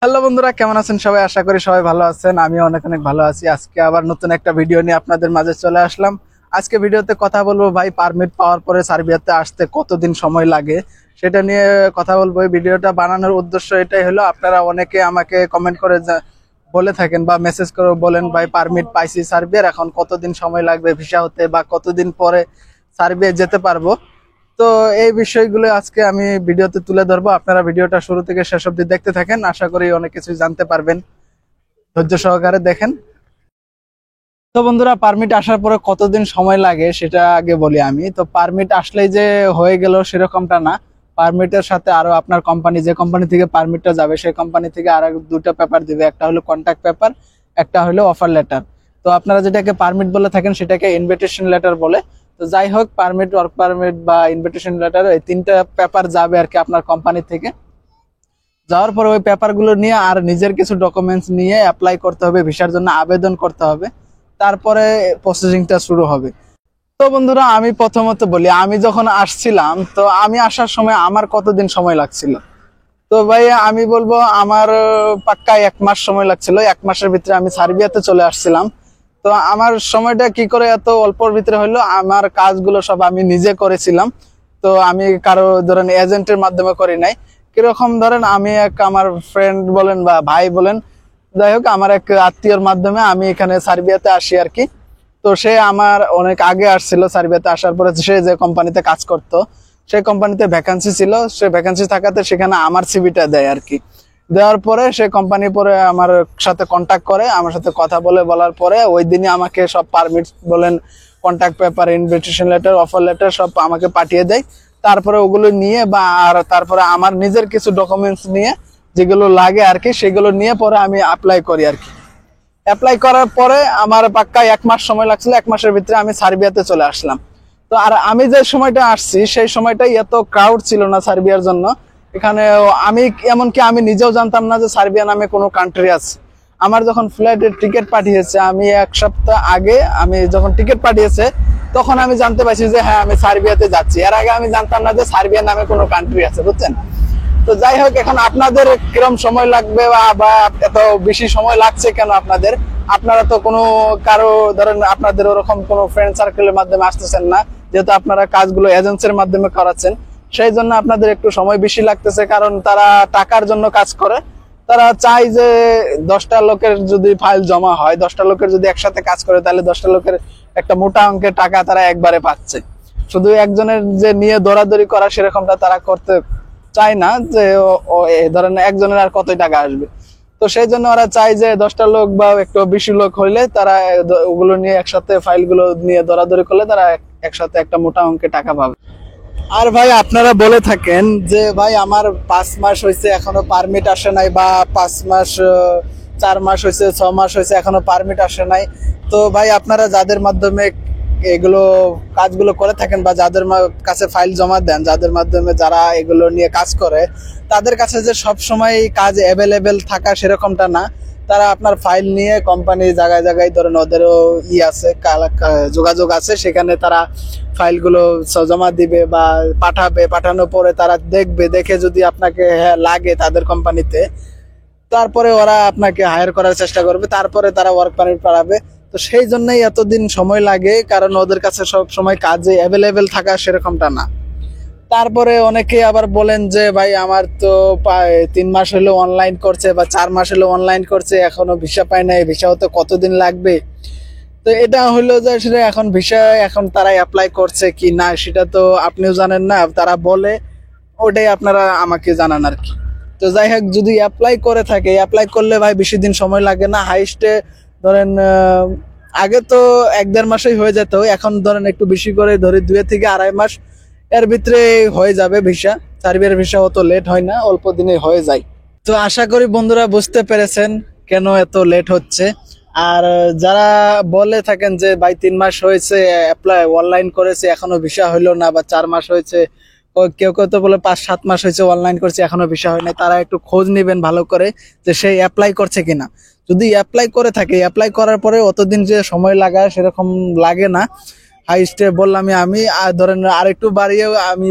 Hello বন্ধুরা, কেমন আছেন সবাই? আশা করি সবাই ভালো আছেন। আমি অনেক অনেক ভালো আছি। আজকে আবার নতুন একটা ভিডিও নিয়ে আপনাদের মাঝে চলে আসলাম। আজকে ভিডিওতে কথা বলবো ভাই, পারমিট পাওয়ার পরে সার্বিয়াতে আসতে কতদিন সময় লাগে সেটা নিয়ে কথা বলবো। এই ভিডিওটা বানানোর উদ্দেশ্য এটাই হলো, আপনারা অনেকে আমাকে কমেন্ট করে বলে থাকেন বা মেসেজ করে বলেন, ভাই পারমিট পাইছি সার্বিয়ার, এখন কতদিন সময় লাগবে ভিসা হতে বা কতদিন পরে সার্বিয়া যেতে পারবো। তো এই বিষয়গুলো আজকে আমি ভিডিওতে তুলে ধরবো। আপনারা ভিডিওটা শুরু থেকে শেষ অবধি দেখতে থাকেন, আশা করি অনেক কিছু জানতে পারবেন। ধৈর্য সহকারে দেখেন। তো বন্ধুরা, পারমিট আসার পরে কতদিন সময় লাগে সেটা আগে বলি আমি। তো পারমিট আসলেই যে হয়ে গেল সেরকমটা না। পারমিটের সাথে আরো আপনার কোম্পানি, যে কোম্পানি থেকে পারমিটটা যাবে সেই কোম্পানি থেকে আরো দুটো পেপার দিবে। একটা হলো কন্ট্যাক্ট পেপার, একটা হলো অফার লেটার। তো আপনারা যেটাকে পারমিট বলে থাকেন সেটাকে ইনভিটেশন লেটার বলে। তো যাই হোক, পারমিট, ওয়ার্ক পারমিট বা ইনভিটেশন লেটার, এই তিনটা পেপার যাবে আর কি আপনার কোম্পানি থেকে। যাওয়ার পরে ওই পেপারগুলো নিয়ে আর নিজের কিছু ডকুমেন্টস নিয়ে অ্যাপ্লাই করতে হবে, ভিসার জন্য আবেদন করতে হবে। তারপরে প্রসেসিংটা শুরু হবে। তো বন্ধুরা, আমি প্রথমত বলি, আমি যখন আসছিলাম, তো আমি আসার সময় আমার কতদিন সময় লাগছিল। তো ভাই আমি বলবো আমার পাক্কা 1 মাস সময় লাগছিল। 1 মাসের ভিতরে আমি সার্বিয়াতে চলে আসছিলাম। তো আমার সময়টা কি করে এত অল্পর ভিতরে হলো, আমার কাজগুলো সব আমি নিজে করেছিলাম। তো আমি কারো ধরেন এজেন্টের মাধ্যমে করি নাই। কিরকম ধরেন, আমি আমার ফ্রেন্ড বলেন বা ভাই বলেন, যাই হোক আমার এক আত্মীয়র মাধ্যমে আমি এখানে সার্বিয়াতে আসি আর কি। তো সে আমার অনেক আগে আসছিল। সার্বিয়াতে আসার পরে সে যে কোম্পানিতে কাজ করতো সেই কোম্পানিতে ভ্যাকান্সি ছিল। সে ভ্যাকান্সি থাকাতে সেখানে আমার সিভিটা দেয় আর কি। দেওয়ার পরে সে কোম্পানি পরে আমার সাথে কন্ট্যাক্ট করে, আমার সাথে কথা বলার পরে ওই দিনই আমাকে সব পারমিট বলেন, contact paper, invitation letter, offer letter সব আমাকে পাঠিয়ে দেয়। তারপরে ওগুলো নিয়ে বা আর তারপরে আমার নিজের কিছু ডকুমেন্টস নিয়ে যেগুলো লাগে আর কি, সেগুলো নিয়ে পরে আমি অ্যাপ্লাই করি আর কি। অ্যাপ্লাই করার পরে আমার পাক্কা 1 মাস সময় লাগছিল। 1 মাসের ভিতরে আমি সার্বিয়াতে চলে আসলাম। তো আর আমি যে সময়টা আসছি সেই সময়টাই এত ক্রাউড ছিল না সার্বিয়ার জন্য। এখানে আমি এমনকি আমি নিজেও জানতাম না যে সার্বিয়া নামে কোনো কান্ট্রি আছে। আমার যখন ফ্লাইটের টিকিট পাঠিয়েছে, আমি 1 সপ্তাহ আগে আমি যখন টিকিট পাঠিয়েছে তখন আমি জানতে পারছি যে হ্যাঁ আমি সার্বিয়াতে যাচ্ছি। এর আগে আমি জানতাম না যে সার্বিয়া নামে কোনো কান্ট্রি আছে, বুঝছেন? তো যাই হোক, এখন আপনাদের কিরম সময় লাগবে বা এত বেশি সময় লাগছে কেন আপনাদের? আপনারা তো কোনো কারো ধরেন আপনাদের ওরকম কোনো ফ্রেন্ড সার্কেলের মাধ্যমে আসতেছেন না, যেহেতু আপনারা কাজগুলো এজেন্সির মাধ্যমে করাচ্ছেন। সেই জন্য আপনাদের একটু সময় বেশি লাগতেছে, কারণ তারা টাকার জন্য কাজ করে। তারা চায় যে 10টা লোকের যদি ফাইল জমা হয়, 10টা লোকের যদি একসাথে কাজ করে, তাহলে 10টা লোকের একটা মোটা অঙ্কের টাকা তারা একবারে পাচ্ছে। শুধু একজনের যে নিয়ে দৌড়াদৌড়ি করা সেরকমটা তারা করতে চায় না, যে ধরেন একজনের আর কতই টাকা আসবে। তো সেই জন্য ওরা চায় যে 10টা লোক বা একটু বেশি লোক হইলে তারা ওগুলো নিয়ে একসাথে ফাইলগুলো নিয়ে দৌড়াদৌড়ি করলে তারা একসাথে একটা মোটা অঙ্কের টাকা পাবে। আর ভাই আপনারা বলে থাকেন যে ভাই আমার 5 মাস হয়েছে এখনো পারমিট আসে নাই, বা 5 মাস 4 মাস হয়েছে, 6 মাস হয়েছে এখনো পারমিট আসে নাই। তো ভাই আপনারা যাদের মাধ্যমে এগুলো কাজগুলো করে থাকেন বা যাদের কাছে ফাইল জমা দেন, যাদের মাধ্যমে যারা এগুলো নিয়ে কাজ করে, তাদের কাছে যে সব সময় কাজ অ্যাভেলেবেল থাকা সেরকমটা না। তারা আপনার ফাইল নিয়ে কোম্পানি জায়গায় জায়গায় ধরেন ওদেরও আছে, যোগাযোগ আছে, সেখানে তারা ফাইলগুলো জমা দিবে বা পাঠাবে। পাঠানোর পরে তারা দেখবে, দেখে যদি আপনাকে হ্যাঁ লাগে তাদের কোম্পানিতে, তারপরে ওরা আপনাকে হায়ার করার চেষ্টা করবে, তারপরে তারা ওয়ার্ক পারমিট পাঠাবে। তো সেই জন্যই এতদিন সময় লাগে, কারণ ওদের কাছে সব সময় কাজে অ্যাভেলেবেল থাকা সেরকমটা না। তারপরে অনেকে আবার বলেন যে ভাই আমার তো 3 মাস হলো অনলাইন করছে বা 4 মাস হলো অনলাইন করছে, এখনো ভিসা পায় নাই, ভিসা হতে কতদিন লাগবে? তো এটা হলো যে সেটা এখন ভিসা এখন তারা অ্যাপ্লাই করছে কি না সেটা তো আপনিও জানেন না, তারা বলে ওটাই আপনারা আমাকে জানান আর কি। তো যাই হোক, যদি অ্যাপ্লাই করে থাকে, অ্যাপ্লাই করলে ভাই বেশি দিন সময় লাগে না। হাইস্টে ধরেন আগে তো 1-1.5 মাসেই হয়ে যেত, এখন ধরেন একটু বেশি করে ধরে 2 থেকে আড়াই মাস এর ভিতরে হয়ে যাবে ভিসা। সার্বিয়ার ভিসা অত লেট হয় না, অল্প দিনে হয়ে যায়। তো আশা করি বন্ধুরা বুঝতে পেরেছেন কেন এত লেট হচ্ছে। আর যারা বলে থাকেন যে ভাই 3 মাস হয়েছে অ্যাপ্লাই অনলাইন করেছে এখনো ভিসা হইলো না, বা 4 মাস হয়েছে, কেউ কেউ তো বলে 5-7 মাস হয়েছে অনলাইন করছে এখনো ভিসা হয় নাই, তারা একটু খোঁজ নেবেন ভালো করে যে সে অ্যাপ্লাই করছে কিনা। যদি অ্যাপ্লাই করে থাকে, অ্যাপ্লাই করার পরে অতদিন যে সময় লাগায় সেরকম লাগে না। হাইস্টে বললাম আমি আর ধরেন আর একটু বাড়িয়েও আমি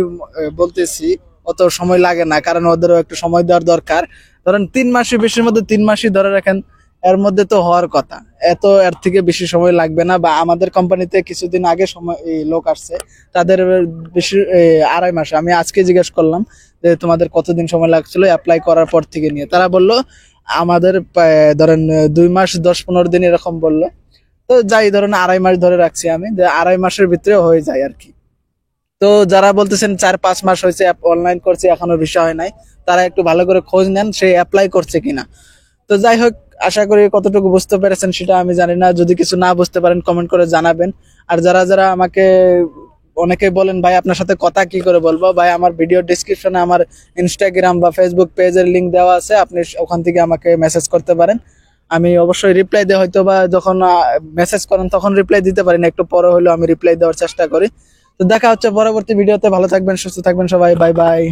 বলতেছি অত সময় লাগে না, কারণ ওদেরও একটু সময় দেওয়ার দরকার। ধরেন 3 মাসই, বেশির মধ্যে 3 মাসই ধরে রাখেন, এর মধ্যে তো হওয়ার কথা। এর থেকে বেশি সময় লাগবে না। বা আমাদের কোম্পানিতে কিছুদিন আগে সময় এই লোক আসছে, তাদের বেশি 2.5 মাস। আমি আজকে জিজ্ঞেস করলাম যে তোমাদের কতদিন সময় লাগছিল অ্যাপ্লাই করার পর থেকে নিয়ে, তারা বলল আমাদের ধরেন 2 মাস 10-15 দিন এরকম বললো। তো যাই ধরেন 2.5 মাস ধরে রাখছি আমি, যে 2.5 মাসের ভিতরে হয়ে যায় আর কি। তো যারা বলতেছেন 4-5 মাস হয়েছে অনলাইন করছে এখনো ভিসা হয় নাই, তারা একটু ভালো করে খোঁজ নেন সে অ্যাপ্লাই করছে কিনা। তো যাই হোক, আশা করি কতটুকু বুঝতে পেরেছেন সেটা আমি জানি না। যদি কিছু না বুঝতে পারেন কমেন্ট করে জানাবেন। আর যারা যারা আমাকে অনেকেই বলেন ভাই আপনার সাথে কথা কি করে বলবো, ভাই আমার ভিডিও ডেসক্রিপশনে আমার ইনস্টাগ্রাম বা ফেসবুক পেজের লিংক দেওয়া আছে, আপনি ওখান থেকে আমাকে মেসেজ করতে পারেন। আমি অবশ্যই রিপ্লাই দিই, হয়তো বা যখন মেসেজ করেন তখন রিপ্লাই দিতে পারি না, একটু পরে হলেও আমি রিপ্লাই দেওয়ার চেষ্টা করি। তো দেখা হচ্ছে পরবর্তী ভিডিওতে। ভালো থাকবেন, সুস্থ থাকবেন সবাই, বাই বাই।